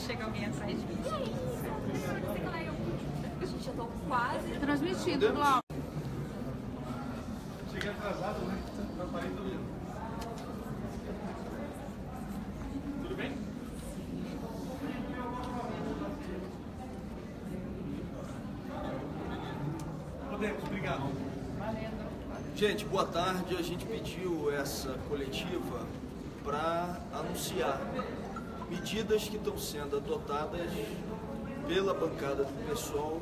chega alguém atrás de mim. E aí? Gente, eu tô quase transmitindo, Glauco. Cheguei atrasado, né? Atrapalhei todo mundo. Tudo bem? Podemos, obrigado. Gente, boa tarde. A gente pediu essa coletiva para anunciar medidas que estão sendo adotadas pela bancada do PSOL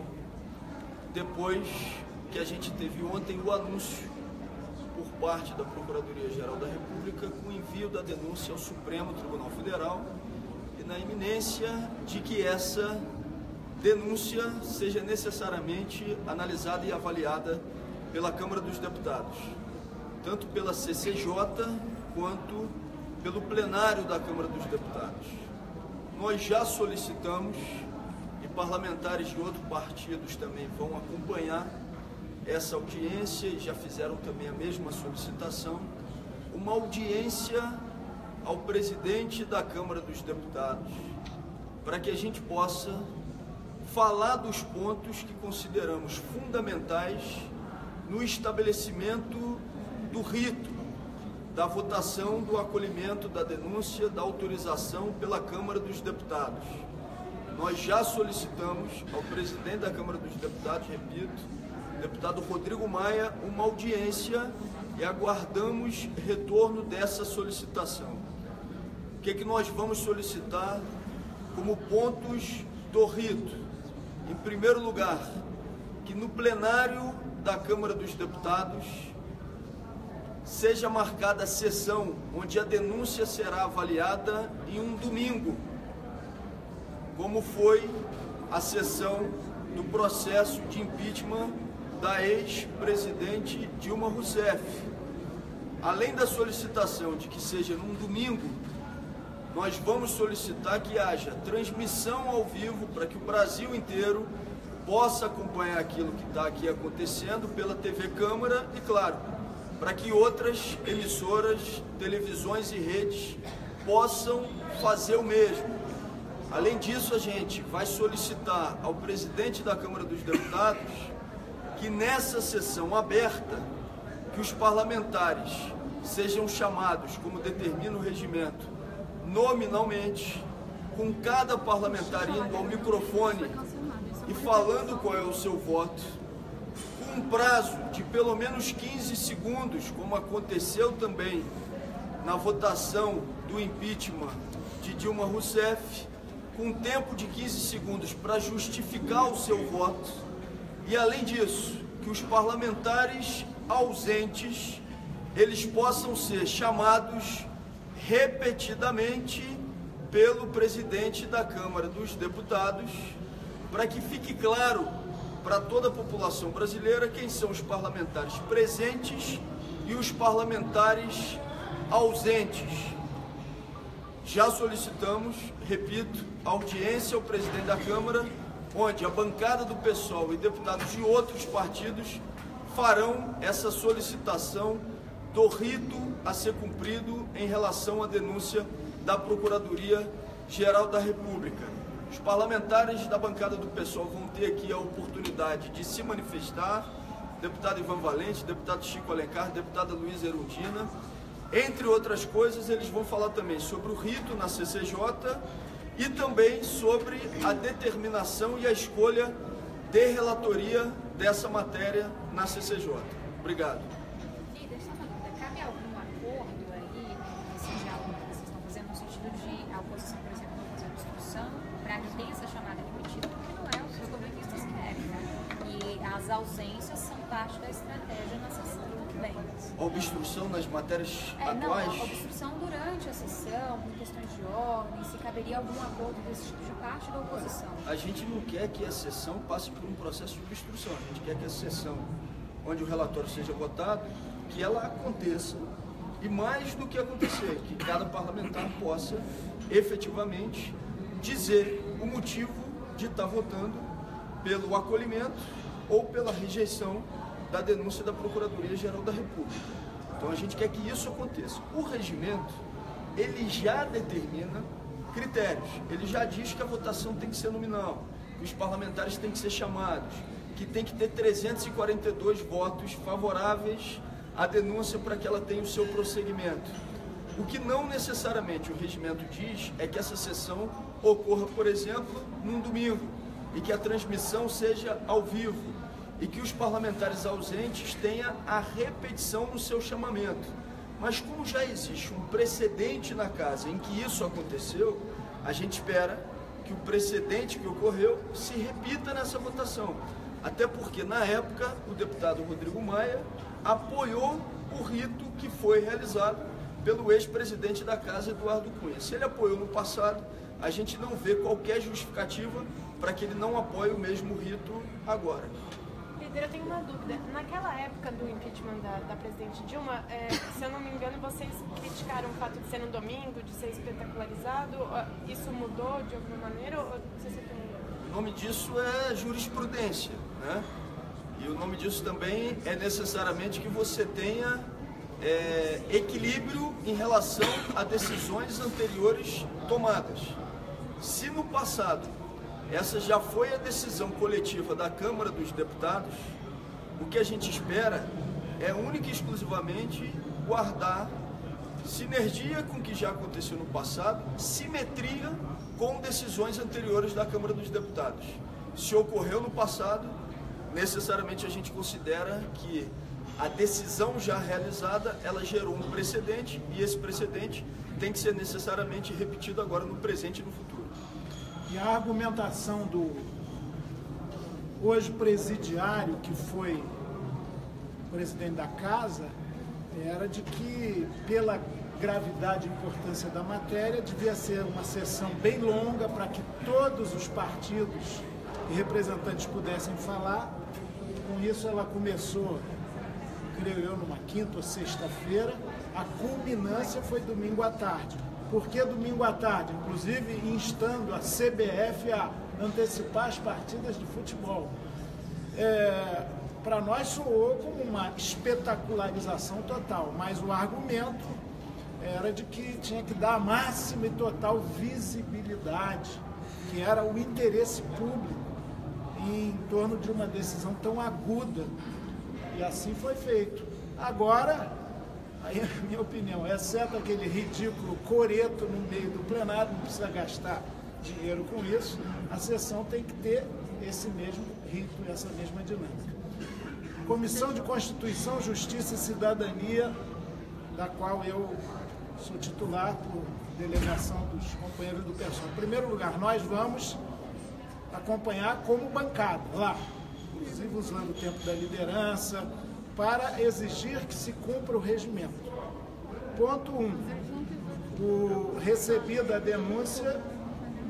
depois que a gente teve ontem o anúncio por parte da Procuradoria-Geral da República com o envio da denúncia ao Supremo Tribunal Federal e na iminência de que essa denúncia seja necessariamente analisada e avaliada pela Câmara dos Deputados, tanto pela CCJ quanto pelo plenário da Câmara dos Deputados. Nós já solicitamos, e parlamentares de outros partidos também vão acompanhar essa audiência e já fizeram também a mesma solicitação, uma audiência ao presidente da Câmara dos Deputados, para que a gente possa falar dos pontos que consideramos fundamentais no estabelecimento do rito, da votação, do acolhimento da denúncia, da autorização pela Câmara dos Deputados. Nós já solicitamos ao presidente da Câmara dos Deputados, repito, deputado Rodrigo Maia, uma audiência e aguardamos retorno dessa solicitação. O que é que nós vamos solicitar como pontos do rito? Em primeiro lugar, que no plenário da Câmara dos Deputados seja marcada a sessão onde a denúncia será avaliada em um domingo, como foi a sessão do processo de impeachment da ex-presidente Dilma Rousseff. Além da solicitação de que seja num domingo, nós vamos solicitar que haja transmissão ao vivo para que o Brasil inteiro possa acompanhar aquilo que está aqui acontecendo pela TV Câmara e, claro, para que outras emissoras, televisões e redes possam fazer o mesmo. Além disso, a gente vai solicitar ao presidente da Câmara dos Deputados que nessa sessão aberta, que os parlamentares sejam chamados, como determina o regimento, nominalmente, com cada parlamentar indo ao microfone e falando qual é o seu voto, com um prazo de pelo menos 15 segundos, como aconteceu também na votação do impeachment de Dilma Rousseff, com um tempo de 15 segundos para justificar o seu voto, e além disso, que os parlamentares ausentes, eles possam ser chamados repetidamente pelo presidente da Câmara dos Deputados, para que fique claro para toda a população brasileira quem são os parlamentares presentes e os parlamentares ausentes. Já solicitamos, repito, audiência ao presidente da Câmara, onde a bancada do PSOL e deputados de outros partidos farão essa solicitação do rito a ser cumprido em relação à denúncia da Procuradoria-Geral da República. Os parlamentares da bancada do PSOL vão ter aqui a oportunidade de se manifestar, deputado Ivan Valente, deputado Chico Alencar, deputada Luísa Erundina. Entre outras coisas, eles vão falar também sobre o rito na CCJ e também sobre a determinação e a escolha de relatoria dessa matéria na CCJ. Obrigado. Líder, só uma dúvida, cabe algum acordo aí nesse diálogo que vocês estão fazendo no sentido de a oposição, por exemplo, não fazer obstrução para que tenha essa chamada repetida, porque não é o que os governistas querem, né? E as ausências são parte da estratégia na sessão que vem. A obstrução nas matérias atuais? Não, a obstrução durante a sessão, com questões de ordem, se caberia algum acordo desse tipo de parte da oposição. A gente não quer que a sessão passe por um processo de obstrução, a gente quer que a sessão, onde o relatório seja votado, que ela aconteça. E mais do que acontecer, que cada parlamentar possa efetivamente dizer o motivo de estar votando pelo acolhimento ou pela rejeição da denúncia da Procuradoria-Geral da República. Então a gente quer que isso aconteça. O regimento, ele já determina critérios. Ele já diz que a votação tem que ser nominal, que os parlamentares têm que ser chamados, que tem que ter 342 votos favoráveis à denúncia para que ela tenha o seu prosseguimento. O que não necessariamente o regimento diz é que essa sessão ocorra, por exemplo, num domingo, e que a transmissão seja ao vivo, e que os parlamentares ausentes tenham a repetição no seu chamamento. Mas como já existe um precedente na casa em que isso aconteceu, a gente espera que o precedente que ocorreu se repita nessa votação. Até porque, na época, o deputado Rodrigo Maia apoiou o rito que foi realizado pelo ex-presidente da casa, Eduardo Cunha. Se ele apoiou no passado, a gente não vê qualquer justificativa para que ele não apoie o mesmo rito agora. Líder, eu tenho uma dúvida. Naquela época do impeachment da presidente Dilma, se eu não me engano, vocês criticaram o fato de ser no domingo, de ser espetacularizado. Isso mudou de alguma maneira? Ou você tem... O nome disso é jurisprudência, né? E o nome disso também é necessariamente que você tenha equilíbrio em relação a decisões anteriores tomadas. Se no passado essa já foi a decisão coletiva da Câmara dos Deputados, o que a gente espera é única e exclusivamente guardar sinergia com o que já aconteceu no passado, simetria com decisões anteriores da Câmara dos Deputados. Se ocorreu no passado, necessariamente a gente considera que a decisão já realizada, ela gerou um precedente, e esse precedente tem que ser necessariamente repetido agora no presente e no futuro. E a argumentação do hoje presidiário, que foi presidente da casa, era de que, pela gravidade e importância da matéria, devia ser uma sessão bem longa para que todos os partidos e representantes pudessem falar. Com isso ela começou, creio eu, numa quinta ou sexta-feira. A culminância foi domingo à tarde. Por que domingo à tarde? Inclusive instando a CBF a antecipar as partidas de futebol. Para nós soou como uma espetacularização total, mas o argumento era de que tinha que dar a máxima e total visibilidade, que era o interesse público em torno de uma decisão tão aguda, e assim foi feito. Agora, aí a minha opinião, exceto aquele ridículo coreto no meio do plenário, não precisa gastar dinheiro com isso, a sessão tem que ter esse mesmo rito, essa mesma dinâmica. Comissão de Constituição, Justiça e Cidadania, da qual eu sou titular por delegação dos companheiros do PSOL. Em primeiro lugar, nós vamos acompanhar como bancada lá, inclusive usando o tempo da liderança, para exigir que se cumpra o regimento. Ponto 1. Recebida a denúncia,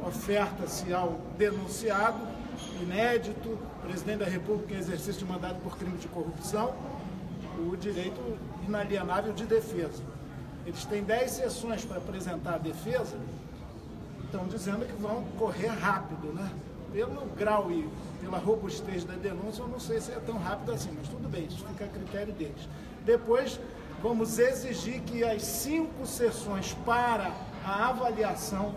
oferta-se ao denunciado, inédito, presidente da República em exercício de mandato por crime de corrupção, o direito inalienável de defesa. Eles têm 10 sessões para apresentar a defesa, estão dizendo que vão correr rápido, né? Pelo grau e pela robustez da denúncia, eu não sei se é tão rápido assim, mas tudo bem, isso fica a critério deles. Depois, vamos exigir que as 5 sessões para a avaliação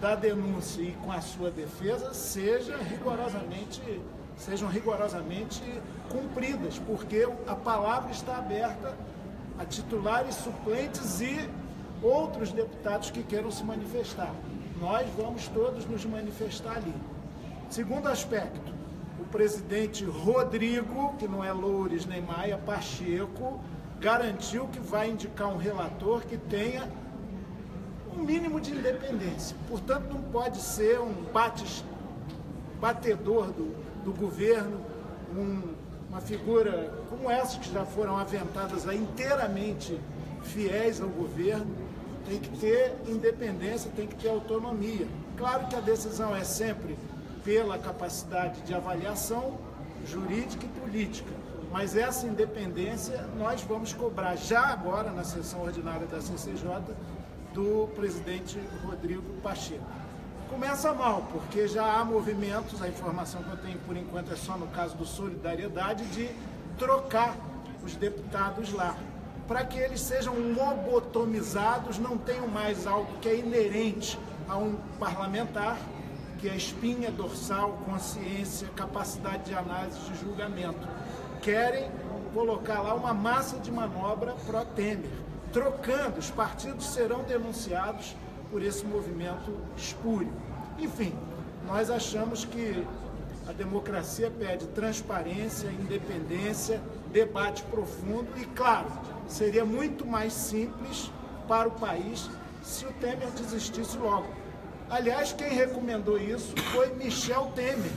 da denúncia e com a sua defesa sejam rigorosamente cumpridas, porque a palavra está aberta a titulares, suplentes e outros deputados que queiram se manifestar. Nós vamos todos nos manifestar ali. Segundo aspecto, o presidente Rodrigo, que não é Loures nem Maia, Pacheco, garantiu que vai indicar um relator que tenha um mínimo de independência. Portanto, não pode ser um batedor do governo, uma figura como essas que já foram aventadas a inteiramente fiéis ao governo. Tem que ter independência, tem que ter autonomia. Claro que a decisão é sempre pela capacidade de avaliação jurídica e política, mas essa independência nós vamos cobrar já agora na sessão ordinária da CCJ do presidente Rodrigo Pacheco. Começa mal, porque já há movimentos, a informação que eu tenho por enquanto é só no caso do Solidariedade, de trocar os deputados lá, para que eles sejam lobotomizados, não tenham mais algo que é inerente a um parlamentar que é espinha dorsal, consciência, capacidade de análise, de julgamento. Querem colocar lá uma massa de manobra pró-Temer, trocando. Os partidos serão denunciados por esse movimento espúrio. Enfim, nós achamos que a democracia pede transparência, independência, debate profundo e, claro, seria muito mais simples para o país se o Temer desistisse logo. Aliás, quem recomendou isso foi Michel Temer.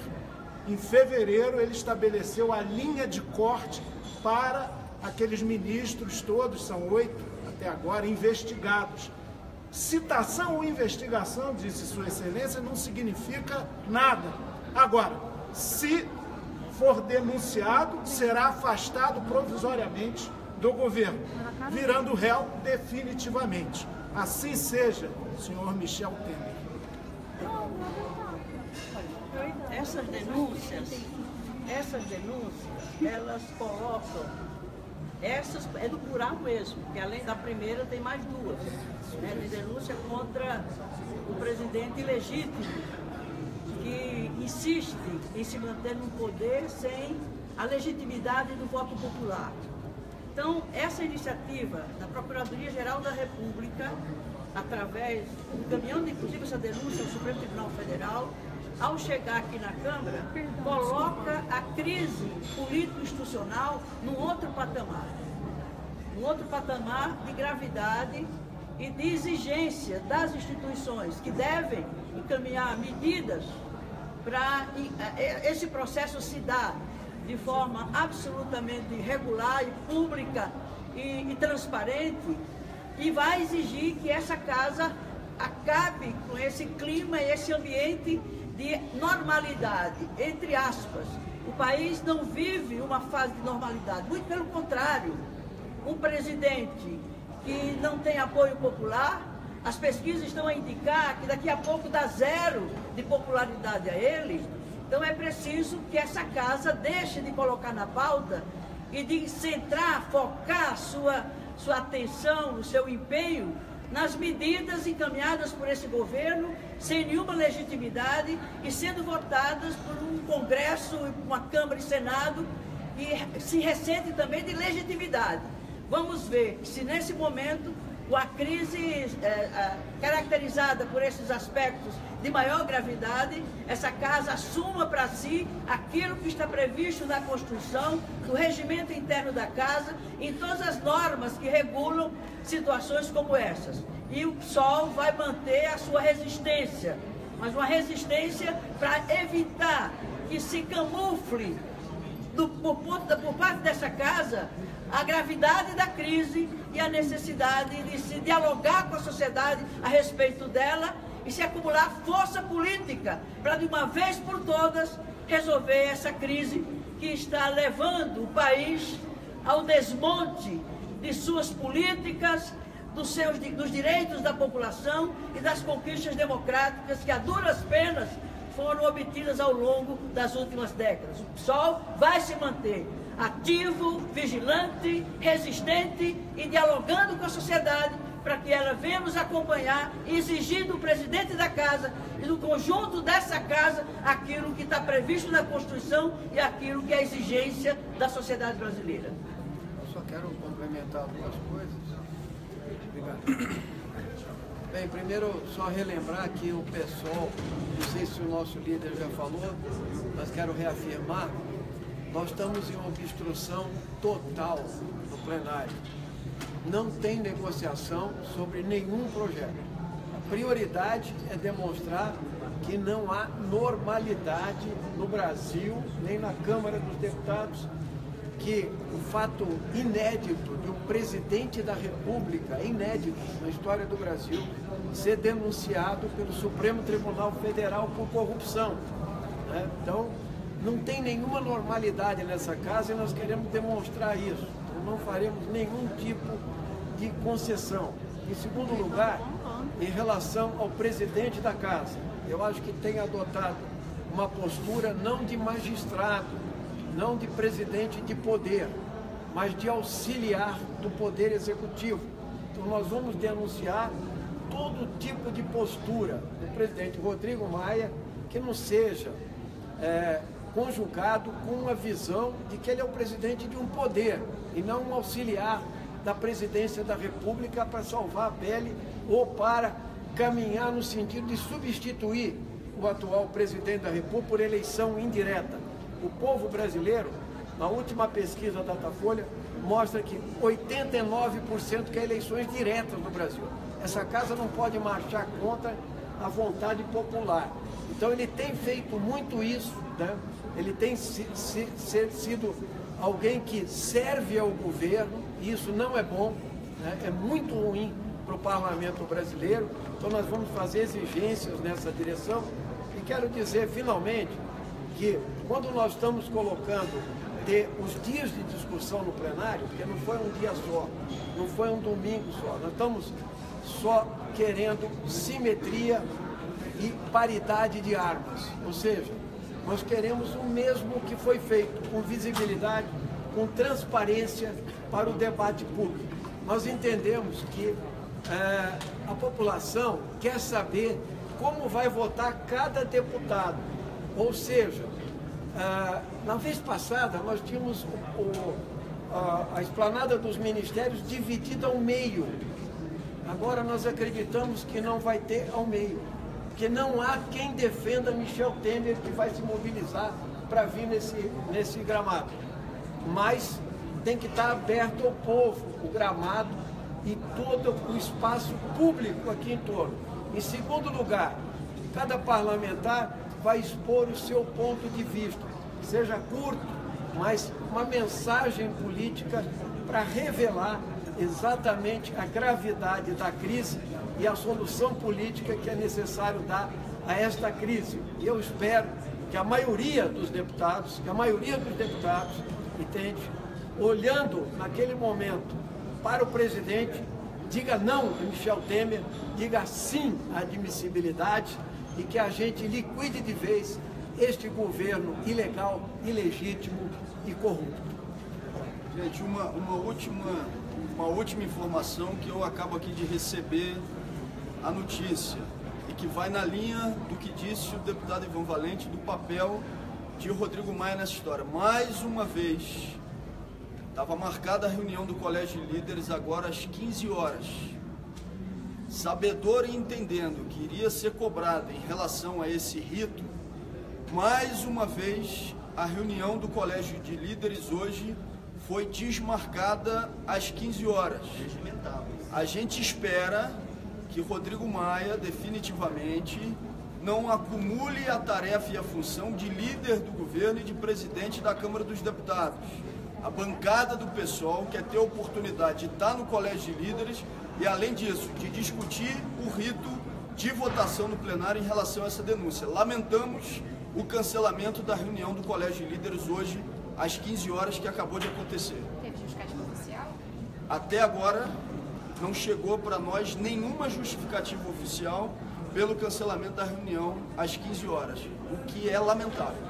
Em fevereiro, ele estabeleceu a linha de corte para aqueles ministros, todos, são 8 até agora, investigados. Citação ou investigação, disse Sua Excelência, não significa nada. Agora, se for denunciado, será afastado provisoriamente do governo, virando réu definitivamente. Assim seja, senhor Michel Temer. Essas denúncias, elas colocam, essas é do plural mesmo, que além da primeira tem mais duas, né, de denúncia contra o presidente ilegítimo, que insiste em se manter no poder sem a legitimidade do voto popular. Então, essa iniciativa da Procuradoria-Geral da República, através, encaminhando inclusive essa denúncia ao Supremo Tribunal Federal, ao chegar aqui na Câmara, coloca a crise político-institucional num outro patamar de gravidade e de exigência das instituições, que devem encaminhar medidas para esse processo se dar de forma absolutamente regular e pública e transparente, e vai exigir que essa casa acabe com esse clima e esse ambiente de normalidade, entre aspas. O país não vive uma fase de normalidade, muito pelo contrário. Um presidente que não tem apoio popular, as pesquisas estão a indicar que daqui a pouco dá 0 de popularidade a ele. Então é preciso que essa casa deixe de colocar na pauta e de centrar, focar sua atenção, o seu empenho nas medidas encaminhadas por esse governo, sem nenhuma legitimidade e sendo votadas por um Congresso, uma Câmara e Senado, e se ressente também de legitimidade. Vamos ver se nesse momento a crise caracterizada por esses aspectos de maior gravidade, essa casa assuma para si aquilo que está previsto na Constituição, no regimento interno da casa, em todas as normas que regulam situações como essas. E o PSOL vai manter a sua resistência, mas uma resistência para evitar que se camufle por parte dessa casa a gravidade da crise e a necessidade de se dialogar com a sociedade a respeito dela e se acumular força política para, de uma vez por todas, resolver essa crise que está levando o país ao desmonte de suas políticas, dos direitos da população e das conquistas democráticas que, a duras penas, foram obtidas ao longo das últimas décadas. O PSOL vai se manter ativo, vigilante, resistente e dialogando com a sociedade para que ela venha nos acompanhar, exigindo do presidente da casa e do conjunto dessa casa aquilo que está previsto na Constituição e aquilo que é a exigência da sociedade brasileira. Eu só quero complementar algumas coisas. Obrigado. Bem, primeiro só relembrar que o PSOL, não sei se o nosso líder já falou, mas quero reafirmar, nós estamos em uma obstrução total no plenário. Não tem negociação sobre nenhum projeto. A prioridade é demonstrar que não há normalidade no Brasil, nem na Câmara dos Deputados, que o fato inédito de um presidente da República, inédito na história do Brasil, ser denunciado pelo Supremo Tribunal Federal por corrupção, né? Então, não tem nenhuma normalidade nessa casa e nós queremos demonstrar isso. Então, não faremos nenhum tipo de concessão. Em segundo lugar, em relação ao presidente da casa, eu acho que tem adotado uma postura não de magistrado, não de presidente de poder, mas de auxiliar do poder executivo. Então nós vamos denunciar todo tipo de postura do presidente Rodrigo Maia que não seja conjugado com uma visão de que ele é o presidente de um poder e não um auxiliar da presidência da República para salvar a pele ou para caminhar no sentido de substituir o atual presidente da República por eleição indireta. O povo brasileiro, na última pesquisa da Datafolha, mostra que 89% quer eleições diretas no Brasil. Essa casa não pode marchar contra a vontade popular. Então ele tem feito muito isso, né? Ele tem sido alguém que serve ao governo, e isso não é bom, né? É muito ruim para o parlamento brasileiro. Então nós vamos fazer exigências nessa direção. E quero dizer, finalmente, que quando nós estamos colocando os dias de discussão no plenário, porque não foi um dia só, não foi um domingo só, nós estamos só querendo simetria e paridade de armas, ou seja, nós queremos o mesmo que foi feito, com visibilidade, com transparência para o debate público. Nós entendemos que a população quer saber como vai votar cada deputado, ou seja, na vez passada nós tínhamos a esplanada dos ministérios dividida ao meio. Agora nós acreditamos que não vai ter ao meio, porque não há quem defenda Michel Temer que vai se mobilizar para vir nesse gramado. Mas tem que estar aberto ao povo, o gramado e todo o espaço público aqui em torno. Em segundo lugar, cada parlamentar vai expor o seu ponto de vista, seja curto, mas uma mensagem política para revelar exatamente a gravidade da crise e a solução política que é necessário dar a esta crise. E eu espero que a maioria dos deputados, entende, olhando naquele momento para o presidente, diga não a Michel Temer, diga sim à admissibilidade e que a gente liquide de vez este governo ilegal, ilegítimo e corrupto. Gente, uma última informação que eu acabo aqui de receber a notícia e que vai na linha do que disse o deputado Ivan Valente do papel de Rodrigo Maia nessa história. Mais uma vez, estava marcada a reunião do Colégio de Líderes agora às 15 horas. Sabedor e entendendo que iria ser cobrada em relação a esse rito, mais uma vez a reunião do Colégio de Líderes hoje foi desmarcada às 15 horas. A gente espera que Rodrigo Maia definitivamente não acumule a tarefa e a função de líder do governo e de presidente da Câmara dos Deputados. A bancada do PSOL quer ter a oportunidade de estar no Colégio de Líderes e, além disso, de discutir o rito de votação no plenário em relação a essa denúncia. Lamentamos o cancelamento da reunião do Colégio de Líderes hoje, às 15 horas, que acabou de acontecer. Teve justificativa oficial? Até agora, não chegou para nós nenhuma justificativa oficial pelo cancelamento da reunião às 15 horas, o que é lamentável.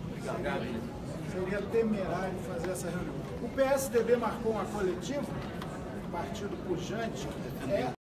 Obrigado. Seria temerário fazer essa reunião. O PSDB marcou uma coletiva, partido pujante,